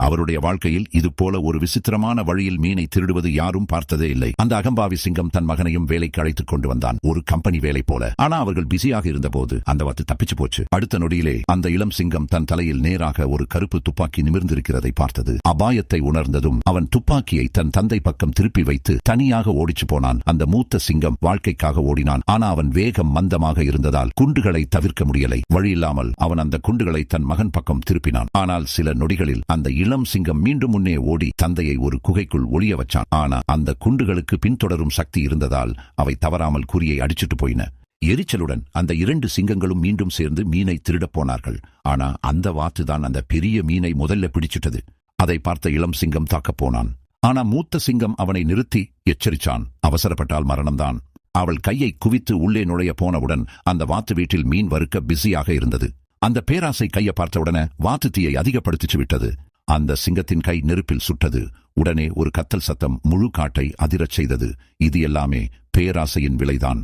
அவருடைய வாழ்க்கையில் இது போல ஒரு விசித்திரமான வழியில் மீனை திருடுவது யாரும் பார்த்ததே இல்லை. அந்த அகம்பாவி சிங்கம் தன் மகனையும் வேலைக்கு அழைத்துக் கொண்டு வந்தான், ஒரு கம்பெனி வேலை போல. ஆனா அவர்கள் பிஸியாக இருந்தபோது அந்த வாத்து தப்பிச்சு போச்சு. அடுத்த நொடியிலே அந்த இளம் சிங்கம் தன் தலையில் நேராக ஒரு கருப்பு துப்பாக்கி நிமிர்ந்திருக்கிறதை பார்த்தது. அபாயத்தை உணர்ந்ததும் அவன் துப்பாக்கியை தன் தந்தை பக்கம் திருப்பி வைத்து தனியாக ஓடிச்சு போனான். அந்த மூத்த சிங்கம் வாழ்க்கைக்காக ஓடினான். ஆனா அவன் வேகம் மந்தமாக இருந்ததால் குண்டுகளை தவிர்க்க முடியலை. வழியில்லாமல் அவன் அந்த குண்டுகளை தன் மகன் பக்கம் திருப்பினான். ஆனால் சில நொடிகளில் அந்த இளம் சிங்கம் மீண்டும் முன்னே ஓடி தந்தையை ஒரு குகைக்குள் ஒளிய வச்சான். ஆனா அந்த குண்டுகளுக்கு பின்தொடரும் சக்தி இருந்ததால் அவை தவறாமல் குறியை அடிச்சிட்டு போயின. எரிச்சலுடன் அந்த 2 சிங்கங்களும் மீண்டும் சேர்ந்து மீனை திருடப் போனார்கள். ஆனா அந்த வாத்துதான் அந்த பெரிய மீனை முதல்ல பிடிச்சிட்டது. அதை பார்த்த இளம் சிங்கம் தாக்கப் போனான். ஆனா மூத்த சிங்கம் அவனை நிறுத்தி எச்சரிச்சான், அவசரப்பட்டால் மரணம்தான். அவள் கையை குவித்து உள்ளே நுழைய போனவுடன் அந்த வாத்து வீட்டில் மீன் வறுக்க பிஸியாக இருந்தது. அந்த பேராசை கையை பார்த்தவுடனே வாத்து தீயை அதிகப்படுத்திச்சு விட்டது. அந்த சிங்கத்தின் கை நெருப்பில் சுட்டது. உடனே ஒரு கத்தல் சத்தம் முழு காட்டை அதிரச் செய்தது. இது எல்லாமே பேராசையின் விளைதான்.